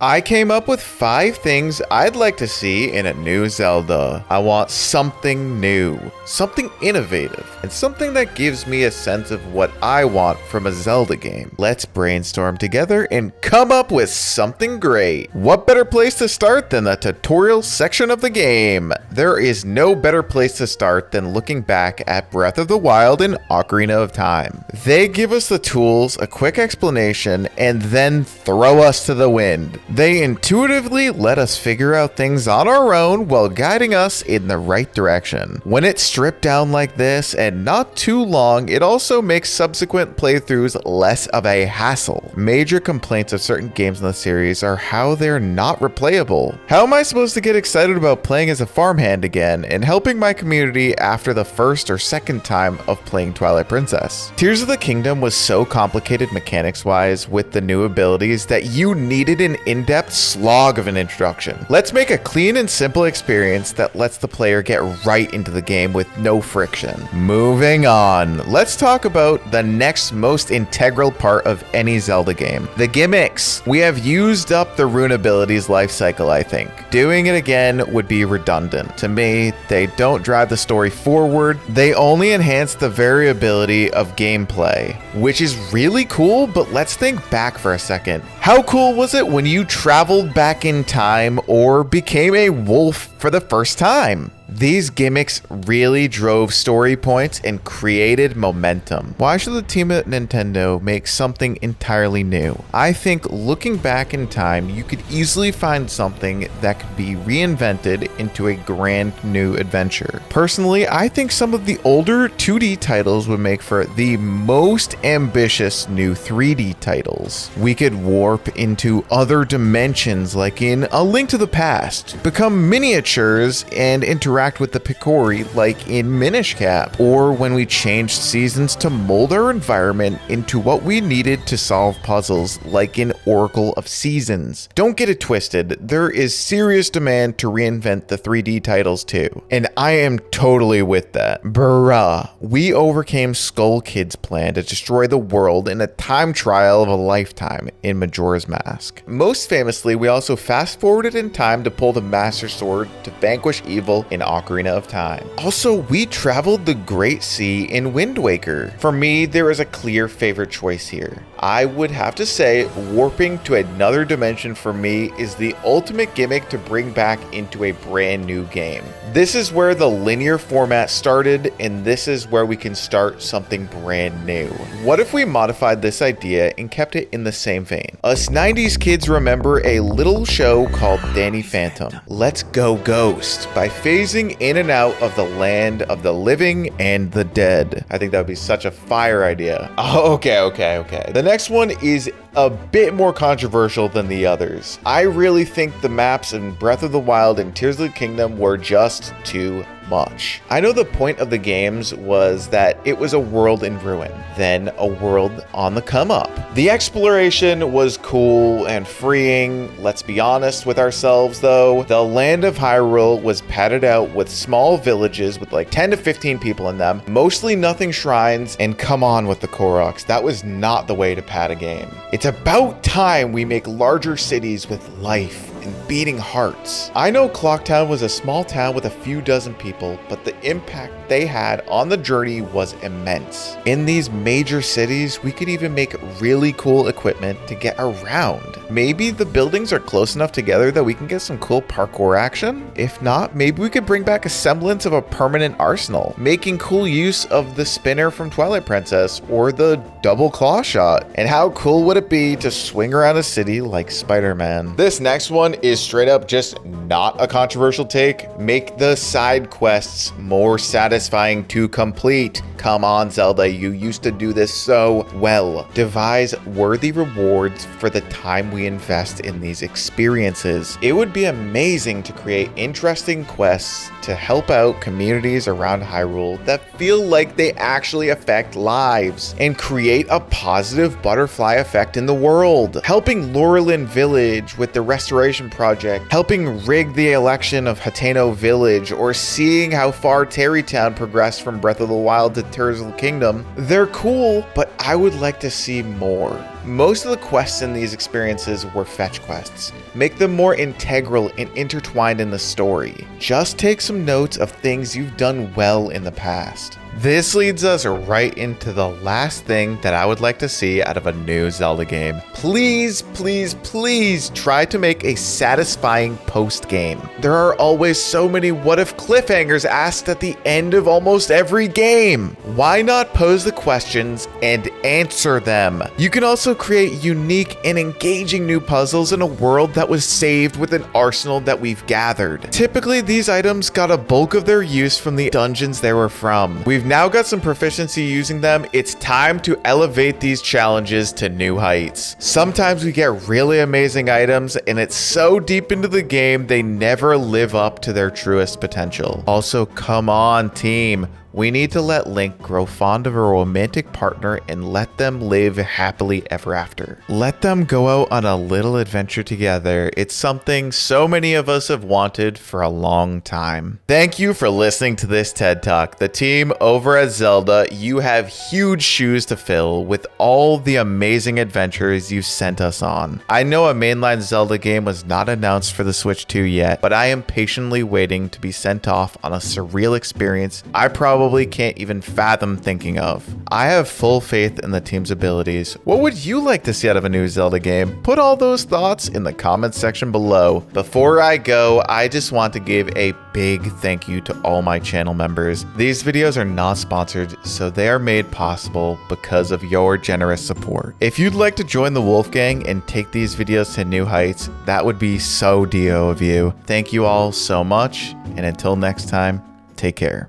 I came up with 5 things I'd like to see in a new Zelda. I want something new, something innovative, and something that gives me a sense of what I want from a Zelda game. Let's brainstorm together and come up with something great. What better place to start than the tutorial section of the game? There is no better place to start than looking back at Breath of the Wild and Ocarina of Time. They give us the tools, a quick explanation, and then throw us to the wind. They intuitively let us figure out things on our own while guiding us in the right direction. When it's stripped down like this and not too long, it also makes subsequent playthroughs less of a hassle. Major complaints of certain games in the series are how they're not replayable. How am I supposed to get excited about playing as a farmhand again and helping my community after the first or second time of playing Twilight Princess? Tears of the Kingdom was so complicated mechanics-wise with the new abilities that you needed an in-depth slog of an introduction. Let's make a clean and simple experience that lets the player get right into the game with no friction. Moving on, let's talk about the next most integral part of any Zelda game, the gimmicks. We have used up the rune abilities life cycle, I think. Doing it again would be redundant. To me, they don't drive the story forward, they only enhance the variability of gameplay, which is really cool, but let's think back for a second. How cool was it when you traveled back in time or became a wolf for the first time? These gimmicks really drove story points and created momentum. Why should the team at Nintendo make something entirely new? I think looking back in time, you could easily find something that could be reinvented into a grand new adventure. Personally, I think some of the older 2D titles would make for the most ambitious new 3D titles. We could warp into other dimensions like in A Link to the Past, become miniatures and interact with the Picori like in Minish Cap, or when we changed seasons to mold our environment into what we needed to solve puzzles like in Oracle of Seasons. Don't get it twisted, there is serious demand to reinvent the 3D titles too, and I am totally with that. Bruh, we overcame Skull Kid's plan to destroy the world in a time trial of a lifetime in Majora's Mask. Most famously, we also fast forwarded in time to pull the Master Sword to vanquish evil in Ocarina of Time. Also, we traveled the Great Sea in Wind Waker. For me, there is a clear favorite choice here. I would have to say warping to another dimension for me is the ultimate gimmick to bring back into a brand new game. This is where the linear format started, and this is where we can start something brand new. What if we modified this idea and kept it in the same vein? Us 90s kids remember a little show called Danny Phantom. Let's go Ghost by phasing in and out of the land of the living and the dead. I think that would be such a fire idea. Oh, okay. The next one is a bit more controversial than the others. I really think the maps in Breath of the Wild and Tears of the Kingdom were just too much. I know the point of the games was that it was a world in ruin, then a world on the come up. The exploration was cool and freeing. Let's be honest with ourselves though. The land of Hyrule was padded out with small villages with like 10 to 15 people in them, mostly nothing shrines, and come on with the Koroks. That was not the way to pad a game. It's about time we make larger cities with life and beating hearts. I know Clocktown was a small town with a few dozen people, but the impact they had on the journey was immense. In these major cities, we could even make really cool equipment to get around. Maybe the buildings are close enough together that we can get some cool parkour action? If not, maybe we could bring back a semblance of a permanent arsenal, making cool use of the spinner from Twilight Princess or the double claw shot. And how cool would it be to swing around a city like Spider-Man? This next one is straight up just not a controversial take. Make the side quests more satisfying to complete. Come on, Zelda, you used to do this so well. Devise worthy rewards for the time we invest in these experiences. It would be amazing to create interesting quests to help out communities around Hyrule that feel like they actually affect lives and create a positive butterfly effect in the world. Helping Lorelin Village with the restoration project, helping rig the election of Hateno Village, or seeing how far Terrytown progressed from Breath of the Wild to Tears of the Kingdom. They're cool, but I would like to see more. Most of the quests in these experiences were fetch quests. Make them more integral and intertwined in the story. Just take some notes of things you've done well in the past. This leads us right into the last thing that I would like to see out of a new Zelda game. Please, please, please try to make a satisfying post-game. There are always so many what-if cliffhangers asked at the end of almost every game. Why not pose the questions and answer them? You can also create unique and engaging new puzzles in a world that was saved with an arsenal that we've gathered. Typically, these items got a bulk of their use from the dungeons they were from. We've now got some proficiency using them. It's time to elevate these challenges to new heights. Sometimes we get really amazing items and it's so deep into the game they never live up to their truest potential. Also, come on team. We need to let Link grow fond of a romantic partner and let them live happily ever after. Let them go out on a little adventure together. It's something so many of us have wanted for a long time. Thank you for listening to this TED Talk. The team over at Zelda, you have huge shoes to fill with all the amazing adventures you sent us on. I know a mainline Zelda game was not announced for the Switch 2 yet, but I am patiently waiting to be sent off on a surreal experience I probably can't even fathom thinking of. I have full faith in the team's abilities. What would you like to see out of a new Zelda game? Put all those thoughts in the comments section below. Before I go, I just want to give a big thank you to all my channel members. These videos are not sponsored, so they are made possible because of your generous support. If you'd like to join the Wolfgang and take these videos to new heights, that would be so Dio of you. Thank you all so much, and until next time, take care.